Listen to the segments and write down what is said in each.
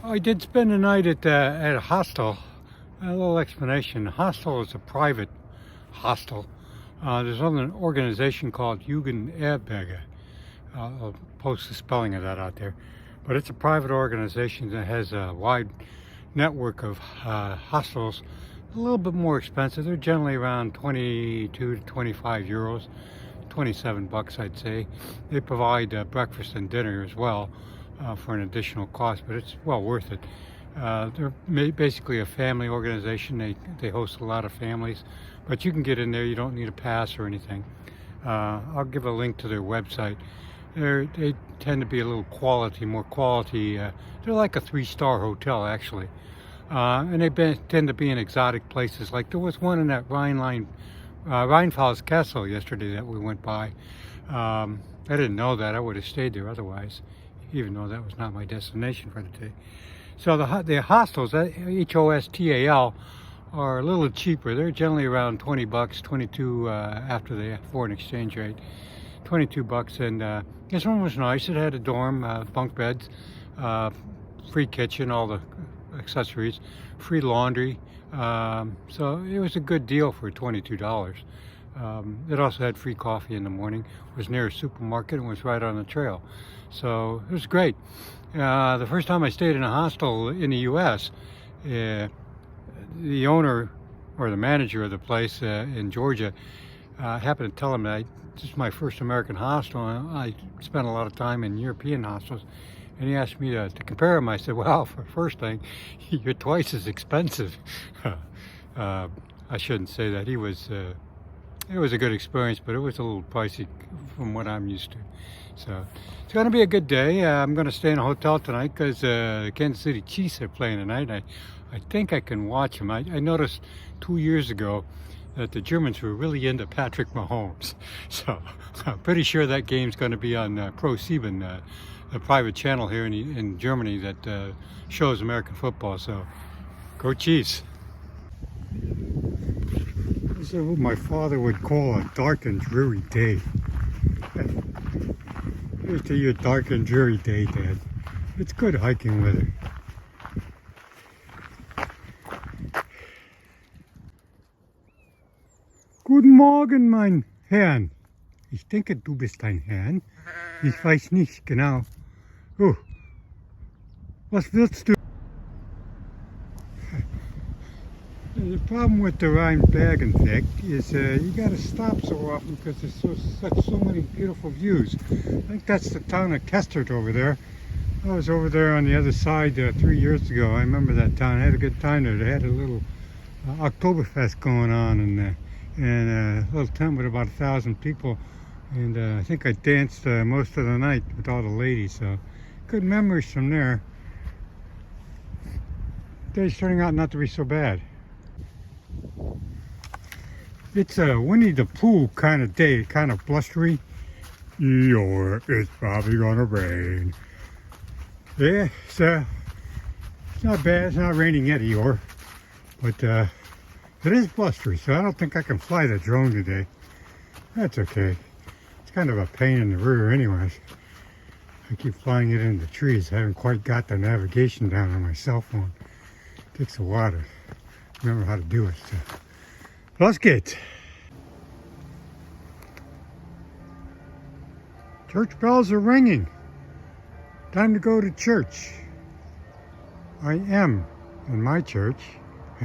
I did spend the night at a hostel. A little explanation. Hostel is a private hostel. There's an organization called RheinBurgenWeg. I'll post the spelling of that out there. But it's a private organization that has a wide network of hostels. A little bit more expensive. They're generally around 22 to 25 euros. 27 bucks, I'd say. They provide breakfast and dinner as well for an additional cost, but it's well worth it. They're basically a family organization. They host a lot of families, but you can get in there. You don't need a pass or anything. I'll give a link to their website. They tend to be a little more quality. They're like a 3-star hotel, actually. And they tend to be in exotic places. Like there was one in that Rhine Valley Castle yesterday that we went by. I didn't know that. I would have stayed there otherwise, even though that was not my destination for the day. So the hostels, HOSTAL, are a little cheaper. They're generally around 20 bucks, 22 after the foreign exchange rate, 22 bucks. And this one was nice. It had a dorm, bunk beds, free kitchen, all the accessories, free laundry. So it was a good deal for $22. It also had free coffee in the morning. It was near a supermarket and was right on the trail. So it was great. The first time I stayed in a hostel in the U.S., the owner or the manager of the place in Georgia happened to tell him that this is my first American hostel. I spent a lot of time in European hostels. And he asked me to compare them. I said, well, for first thing, you're twice as expensive. I shouldn't say that. It was a good experience, but it was a little pricey from what I'm used to. So it's going to be a good day. I'm going to stay in a hotel tonight because the Kansas City Chiefs are playing tonight. I think I can watch them. I noticed 2 years ago that the Germans were really into Patrick Mahomes. So I'm pretty sure that game's going to be on Pro7, a private channel here in Germany that shows American football. So go Chiefs. This is what my father would call a dark and dreary day. Here's to your dark and dreary day, Dad. It's good hiking weather. Guten Morgen, mein Herrn. Ich denke, du bist ein Herrn. Ich weiß nicht genau. Oh, was willst du? The problem with the RheinBurgenWeg is you got to stop so often because there's so many beautiful views. I think that's the town of Kestert over there. I was over there on the other side 3 years ago. I remember that town. I had a good time there. They had a little Oktoberfest going on and a little tent with about 1,000 people. And I think I danced most of the night with all the ladies. So good memories from there. Day's turning out not to be so bad. It's a Winnie the Pooh kind of day, kind of blustery. It's probably gonna rain. Yeah, it's not bad. It's not raining yet, Eeyore. But it is blustery, so I don't think I can fly the drone today. That's okay. It's kind of a pain in the rear anyways. I keep flying it into trees. I haven't quite got the navigation down on my cell phone. It takes a while to remember how to do it. So. Los geht's. Church bells are ringing. Time to go to church. I am in my church.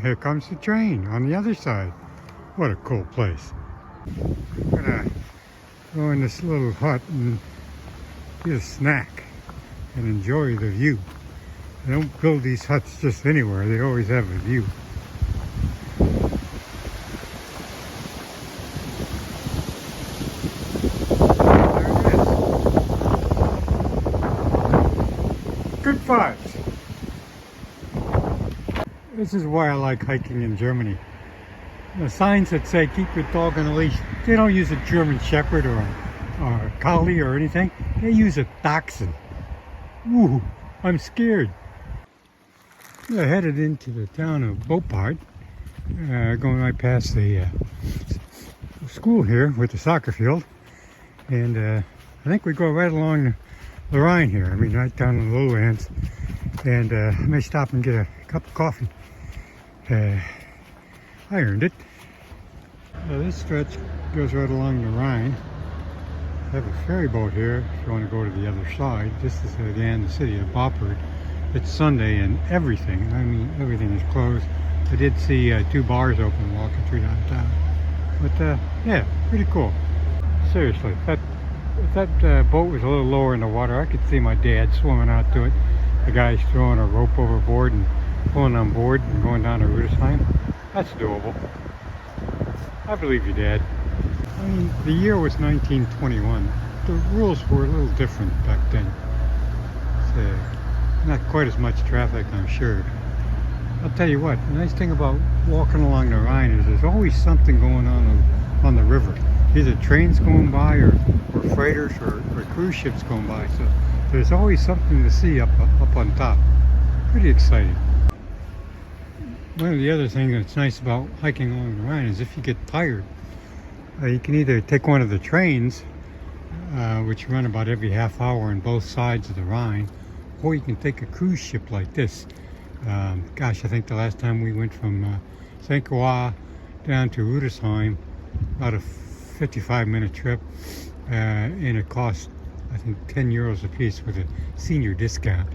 Here comes the train on the other side. What a cool place. I'm gonna go in this little hut and get a snack and enjoy the view. They don't build these huts just anywhere. They always have a view. Good vibes. This is why I like hiking in Germany. The signs that say keep your dog on a leash, they don't use a German Shepherd or a Collie or anything. They use a Dachshund. Ooh, I'm scared. I headed into the town of Boppard, going right past the school here with the soccer field. And I think we go right along the Rhine here. I mean, right down the lowlands. and I may stop and get a cup of coffee. I earned it. This stretch goes right along the Rhine. I have a ferry boat here if you want to go to the other side. This is again the city of Boppard. It's Sunday and everything, I mean everything is closed. I did see 2 bars open walking through downtown. But yeah, pretty cool. Seriously, if that boat was a little lower in the water, I could see my dad swimming out to it. The guy's throwing a rope overboard and pulling on board and going down to Rudesheim. That's doable. I believe you, Dad. I mean, the year was 1921. The rules were a little different back then. So, not quite as much traffic, I'm sure. I'll tell you what, the nice thing about walking along the Rhine is there's always something going on the river. Either trains going by or freighters or cruise ships going by. So there's always something to see up on top. Pretty exciting. One of the other things that's nice about hiking along the Rhine is if you get tired, you can either take one of the trains, which run about every half hour on both sides of the Rhine, or you can take a cruise ship like this. Gosh, I think the last time we went from St. Croix down to Rudesheim, about a 55-minute trip, and it cost, I think, 10 euros a piece with a senior discount.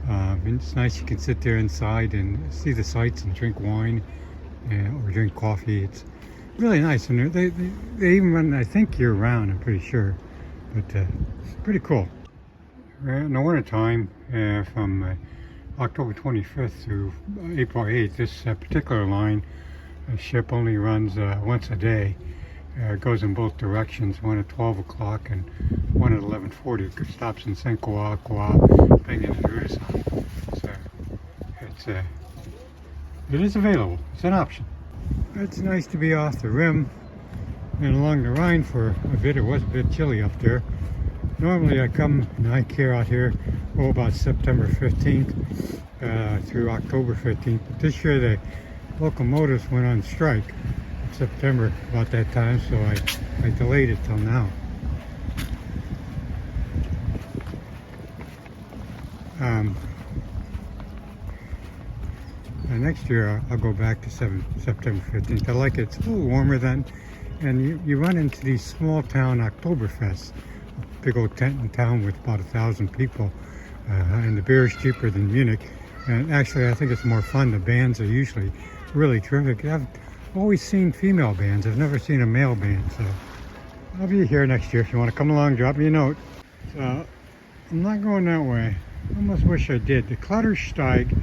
And it's nice, you can sit there inside and see the sights and drink wine or drink coffee. It's really nice, and they even run, I think, year-round, I'm pretty sure, but it's pretty cool. In the winter time, from October 25th through April 8th, this particular line, ship only runs once a day. It goes in both directions, one at 12 o'clock and one at 11:40. It stops in St. Croix, Bingen, and Rudesheim. So it is available. It's an option. It's nice to be off the rim and along the Rhine for a bit. It was a bit chilly up there. Normally I come and hike here out here about September 15th through October 15th. But this year the locomotives went on strike in September about that time, so I delayed it till now. Next year I'll go back to September 15th. I like it. It's a little warmer then, and you run into these small town Oktoberfests. Big old tent in town with about 1,000 people, and the beer is cheaper than Munich. And actually, I think it's more fun. The bands are usually really terrific. I've always seen female bands. I've never seen a male band, so I'll be here next year. If you want to come along, drop me a note. So I'm not going that way. I almost wish I did. The Klettersteig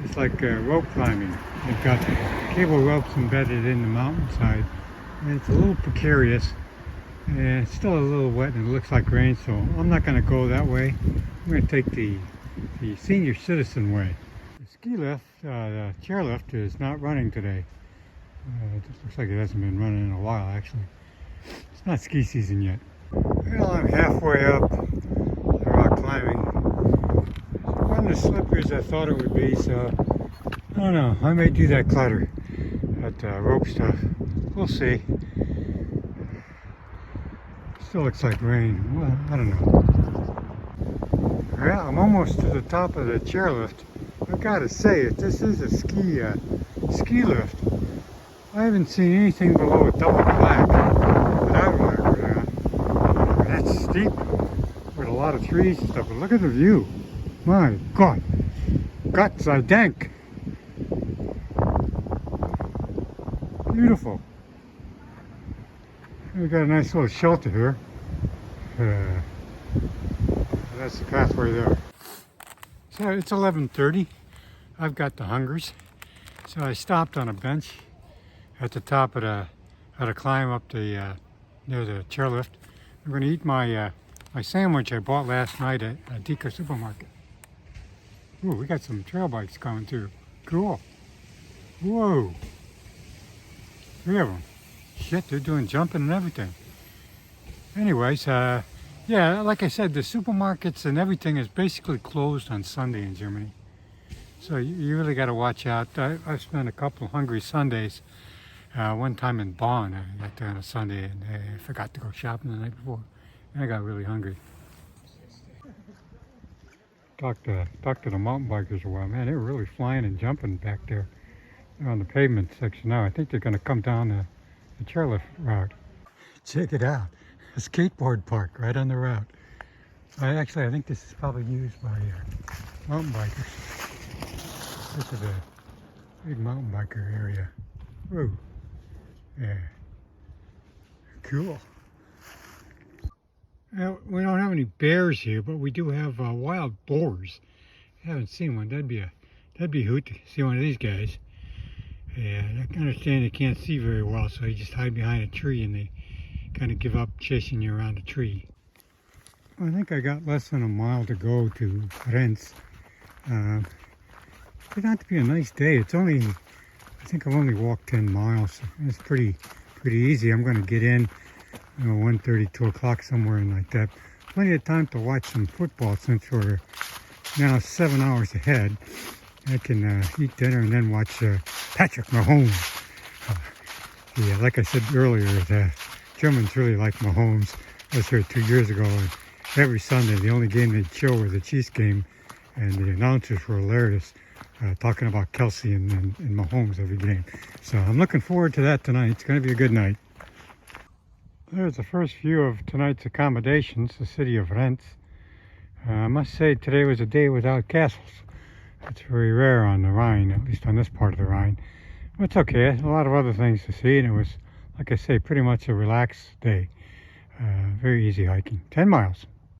is like rope climbing. They've got cable ropes embedded in the mountainside, and it's a little precarious. And it's still a little wet and it looks like rain, so I'm not going to go that way. I'm going to take the senior citizen way. The ski lift, the chairlift, is not running today. It just looks like it hasn't been running in a while, actually. It's not ski season yet. Well, I'm halfway up the rock climbing. It wasn't as slippery as I thought it would be, so I don't know. I may do that clutter, that rope stuff. We'll see. Still looks like rain. Well, I don't know. Well, I'm almost to the top of the chairlift. I've got to say it. This is a ski lift. I haven't seen anything below a double black that I want to go down. That's steep with a lot of trees and stuff. But look at the view. My God. Gott sei Dank. Beautiful. We got a nice little shelter here. That's the pathway there. So it's 11:30. I've got the hungers, so I stopped on a bench at the top of the climb up the near the chairlift. I'm going to eat my my sandwich I bought last night at a Dika supermarket. Ooh, we got some trail bikes coming too. Cool. Whoa. 3 of them. Shit, they're doing jumping and everything. Anyways, yeah, like I said, the supermarkets and everything is basically closed on Sunday in Germany. So you really got to watch out. I've spent a couple of hungry Sundays. One time in Bonn, I got there on a Sunday and I forgot to go shopping the night before. And I got really hungry. talk to the mountain bikers a while. Man, they were really flying and jumping back there. They're on the pavement section now. I think they're going to come down the chairlift route. Check it out. A skateboard park right on the route. I think this is probably used by mountain bikers. This is a big mountain biker area. Whoa. Yeah. Cool. Now, we don't have any bears here, but we do have wild boars. I haven't seen one. That'd be a hoot to see one of these guys. Yeah, I understand they can't see very well, so they just hide behind a tree and they kind of give up chasing you around a tree. I think I got less than a mile to go to Rhens. It's turned out to be a nice day. It's only, I think I've only walked 10 miles. It's pretty easy. I'm going to get in, 1:30, 2 o'clock, somewhere in like that. Plenty of time to watch some football since we're now 7 hours ahead. I can eat dinner and then watch Patrick Mahomes. Yeah, like I said earlier, the Germans really like Mahomes. I was here 2 years ago, and every Sunday the only game they'd show was the Chiefs game, and the announcers were hilarious, talking about Kelsey and Mahomes every game. So I'm looking forward to that tonight. It's going to be a good night. There's the first view of tonight's accommodations, the city of Rhens. I must say today was a day without castles. It's very rare on the Rhine, at least on this part of the Rhine. But it's okay. A lot of other things to see, and it was, like I say, pretty much a relaxed day. Very easy hiking. 10 miles.